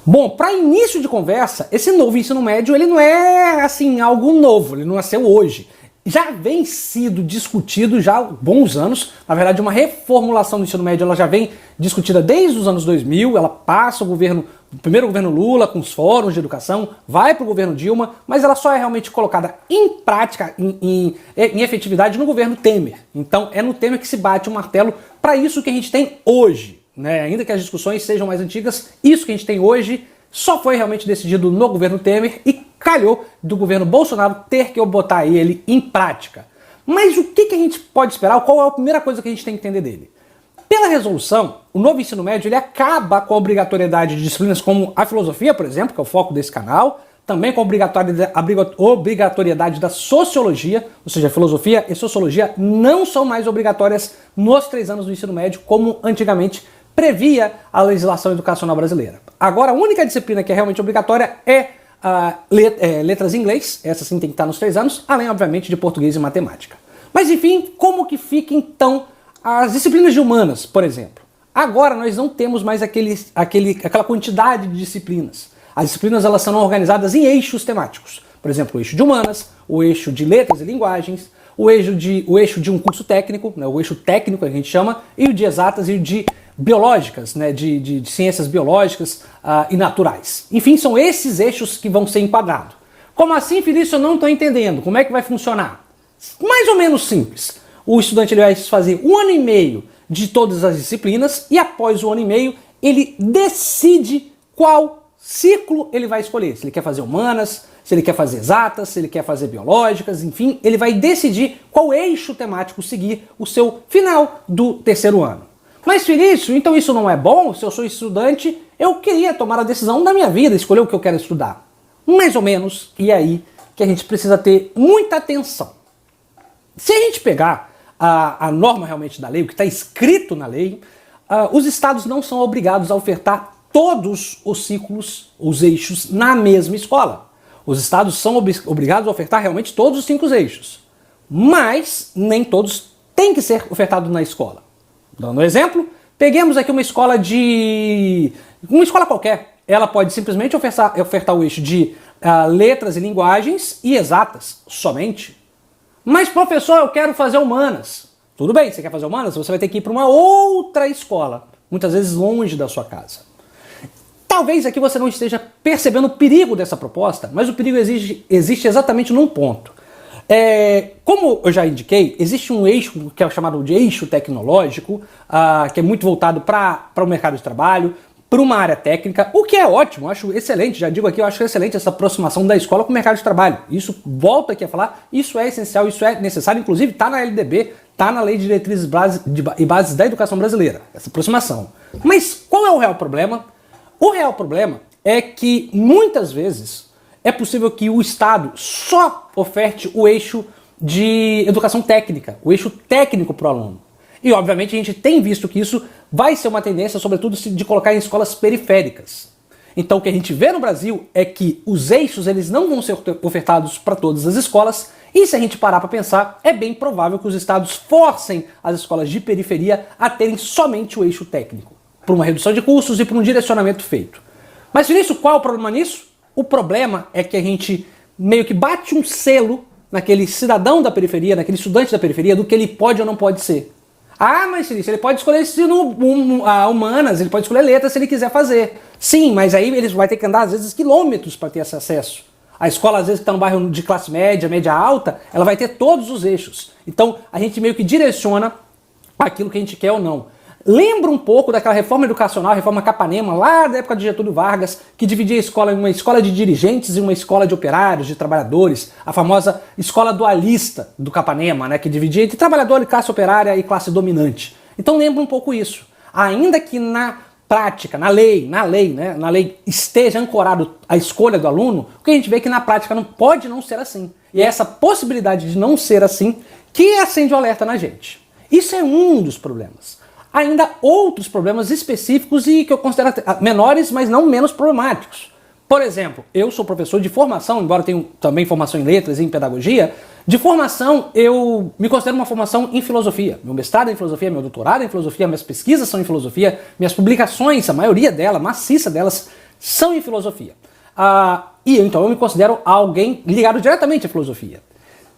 Bom, para início de conversa, esse novo ensino médio ele não é assim algo novo, ele não nasceu hoje. Já vem sido discutido já há bons anos. Na verdade, uma reformulação do ensino médio ela já vem discutida desde os anos 2000. Ela passa o primeiro governo Lula com os fóruns de educação, vai para o governo Dilma, mas ela só é realmente colocada em prática, em efetividade no governo Temer. Então é no Temer que se bate o martelo para isso que a gente tem hoje. Né? Ainda que as discussões sejam mais antigas, isso que a gente tem hoje só foi realmente decidido no governo Temer e calhou do governo Bolsonaro ter que botar ele em prática. Mas o que a gente pode esperar? Qual é a primeira coisa que a gente tem que entender dele? Pela resolução, o novo ensino médio ele acaba com a obrigatoriedade de disciplinas como a filosofia, por exemplo, que é o foco desse canal, também com a obrigatoriedade da sociologia, ou seja, filosofia e sociologia não são mais obrigatórias nos 3 anos do ensino médio, como antigamente previa a legislação educacional brasileira. Agora, a única disciplina que é realmente obrigatória é letras em inglês, essa sim tem que estar nos 3 anos, além, obviamente, de português e matemática. Mas, enfim, como que fica, então, as disciplinas de humanas, por exemplo? Agora, nós não temos mais aquela quantidade de disciplinas. As disciplinas elas são organizadas em eixos temáticos. Por exemplo, o eixo de humanas, o eixo de letras e linguagens, o eixo de um curso técnico, né, o eixo técnico que a gente chama, e o de exatas e o de biológicas, né, de ciências biológicas e naturais. Enfim, são esses eixos que vão ser enquadrados. Como assim, Felício? Eu não estou entendendo. Como é que vai funcionar? Mais ou menos simples. O estudante ele vai fazer 1 ano e meio de todas as disciplinas e após o 1 ano e meio ele decide qual ciclo ele vai escolher. Se ele quer fazer humanas, se ele quer fazer exatas, se ele quer fazer biológicas, enfim, ele vai decidir qual eixo temático seguir o seu final do 3º ano. Mas, Felício, então isso não é bom? Se eu sou estudante, eu queria tomar a decisão da minha vida, escolher o que eu quero estudar. Mais ou menos, e é aí que a gente precisa ter muita atenção. Se a gente pegar a norma realmente da lei, o que está escrito na lei, os estados não são obrigados a ofertar todos os ciclos, os eixos, na mesma escola. Os estados são obrigados a ofertar realmente todos os 5 eixos. Mas nem todos têm que ser ofertados na escola. Dando um exemplo, peguemos aqui uma escola qualquer. Ela pode simplesmente ofertar o eixo de letras e linguagens e exatas somente. Mas, professor, eu quero fazer humanas. Tudo bem, você quer fazer humanas? Você vai ter que ir para uma outra escola, muitas vezes longe da sua casa. Talvez aqui você não esteja percebendo o perigo dessa proposta, mas o perigo existe exatamente num ponto. Como eu já indiquei, existe um eixo que é chamado de eixo tecnológico, que é muito voltado para o mercado de trabalho, para uma área técnica, o que é ótimo, acho excelente, já digo aqui, eu acho excelente essa aproximação da escola com o mercado de trabalho. Isso, volto aqui a falar, isso é essencial, isso é necessário, inclusive está na LDB, está na Lei de Diretrizes e Bases da Educação Brasileira, essa aproximação. Mas qual é o real problema? O real problema é que muitas vezes é possível que o Estado só oferte o eixo de educação técnica, o eixo técnico para o aluno. E, obviamente, a gente tem visto que isso vai ser uma tendência, sobretudo, de colocar em escolas periféricas. Então, o que a gente vê no Brasil é que os eixos eles não vão ser ofertados para todas as escolas, e se a gente parar para pensar, é bem provável que os estados forcem as escolas de periferia a terem somente o eixo técnico, por uma redução de custos e por um direcionamento feito. Mas, Vinícius, qual é o problema nisso? O problema é que a gente meio que bate um selo naquele cidadão da periferia, naquele estudante da periferia, do que ele pode ou não pode ser. Ah, mas ele pode escolher humanas, ele pode escolher letras se ele quiser fazer. Sim, mas aí ele vai ter que andar às vezes quilômetros para ter esse acesso. A escola, às vezes, que está no bairro de classe média, média alta, ela vai ter todos os eixos. Então, a gente meio que direciona aquilo que a gente quer ou não. Lembra um pouco daquela reforma educacional, a reforma Capanema, lá da época de Getúlio Vargas, que dividia a escola em uma escola de dirigentes e uma escola de operários, de trabalhadores, a famosa escola dualista do Capanema, né, que dividia entre trabalhador e classe operária e classe dominante. Então lembra um pouco isso. Ainda que na prática, na lei esteja ancorado a escolha do aluno, o que a gente vê é que na prática não pode não ser assim. E é essa possibilidade de não ser assim que acende o alerta na gente. Isso é um dos problemas. Ainda outros problemas específicos e que eu considero menores, mas não menos problemáticos. Por exemplo, eu sou professor de formação, embora tenha também formação em letras e em pedagogia. De formação, eu me considero uma formação em filosofia. Meu mestrado é em filosofia, meu doutorado é em filosofia, minhas pesquisas são em filosofia, minhas publicações, a maioria delas, maciça delas, são em filosofia. E então eu me considero alguém ligado diretamente à filosofia.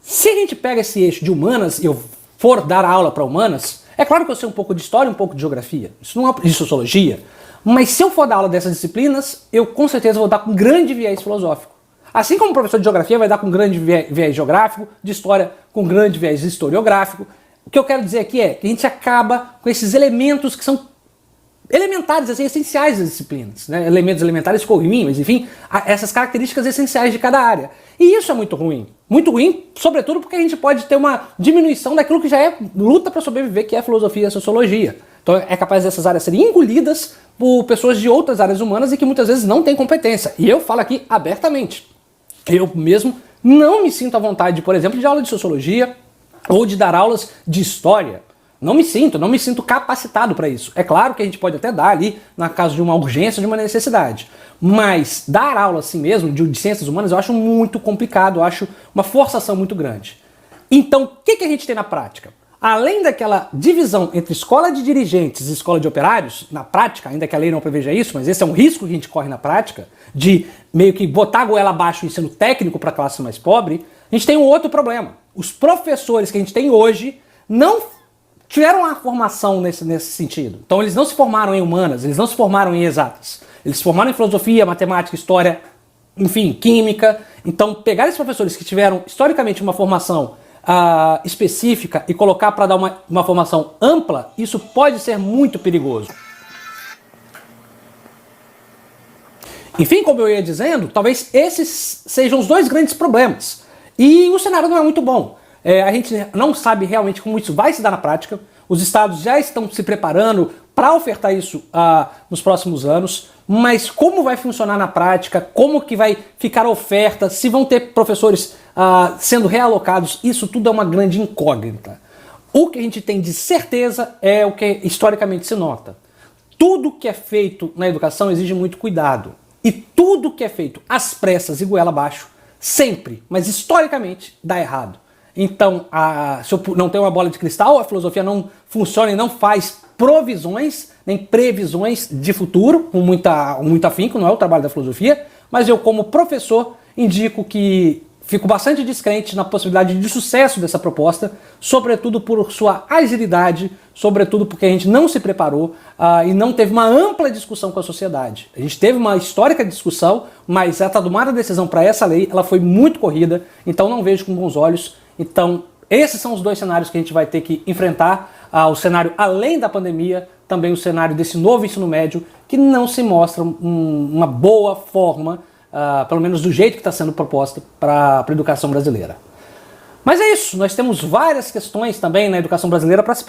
Se a gente pega esse eixo de humanas e eu for dar aula para humanas, é claro que eu sei um pouco de história, um pouco de geografia, isso não é de sociologia, mas se eu for dar aula dessas disciplinas, eu com certeza vou dar com grande viés filosófico. Assim como o professor de geografia vai dar com grande viés geográfico, de história com grande viés historiográfico. O que eu quero dizer aqui é que a gente acaba com esses elementos que são elementares, assim, essenciais das disciplinas, né? Elementos elementares ficou ruim, mas enfim, essas características essenciais de cada área. E isso é muito ruim. Muito ruim, sobretudo porque a gente pode ter uma diminuição daquilo que já é luta para sobreviver, que é a filosofia e a sociologia. Então é capaz dessas áreas serem engolidas por pessoas de outras áreas humanas e que muitas vezes não têm competência. E eu falo aqui abertamente. Eu mesmo não me sinto à vontade, por exemplo, de aula de sociologia ou de dar aulas de história. Não me sinto capacitado para isso. É claro que a gente pode até dar ali, na caso de uma urgência, de uma necessidade. Mas dar aula assim mesmo, de ciências humanas, eu acho muito complicado, eu acho uma forçação muito grande. Então, o que a gente tem na prática? Além daquela divisão entre escola de dirigentes e escola de operários, na prática, ainda que a lei não preveja isso, mas esse é um risco que a gente corre na prática, de meio que botar a goela abaixo o ensino técnico para a classe mais pobre, a gente tem um outro problema. Os professores que a gente tem hoje não tiveram uma formação nesse sentido. Então eles não se formaram em humanas, eles não se formaram em exatas. Eles se formaram em filosofia, matemática, história, enfim, química. Então pegar esses professores que tiveram historicamente uma formação específica e colocar para dar uma formação ampla, isso pode ser muito perigoso. Enfim, como eu ia dizendo, talvez esses sejam os dois grandes problemas. E o cenário não é muito bom. A gente não sabe realmente como isso vai se dar na prática. Os estados já estão se preparando para ofertar isso nos próximos anos, mas como vai funcionar na prática, como que vai ficar a oferta, se vão ter professores sendo realocados, isso tudo é uma grande incógnita. O que a gente tem de certeza é o que historicamente se nota. Tudo que é feito na educação exige muito cuidado. E tudo que é feito às pressas e goela abaixo, sempre, mas historicamente, dá errado. Então, se eu não tenho uma bola de cristal, a filosofia não funciona e não faz provisões, nem previsões de futuro, com muito afinco, não é o trabalho da filosofia, mas eu, como professor, indico que fico bastante descrente na possibilidade de sucesso dessa proposta, sobretudo por sua agilidade, sobretudo porque a gente não se preparou e não teve uma ampla discussão com a sociedade. A gente teve uma histórica discussão, mas a tomada de decisão para essa lei ela foi muito corrida, então não vejo com bons olhos. Então, esses são os dois cenários que a gente vai ter que enfrentar. O cenário além da pandemia, também o cenário desse novo ensino médio, que não se mostra uma boa forma, pelo menos do jeito que está sendo proposta para a educação brasileira. Mas é isso, nós temos várias questões também na educação brasileira para se pensar.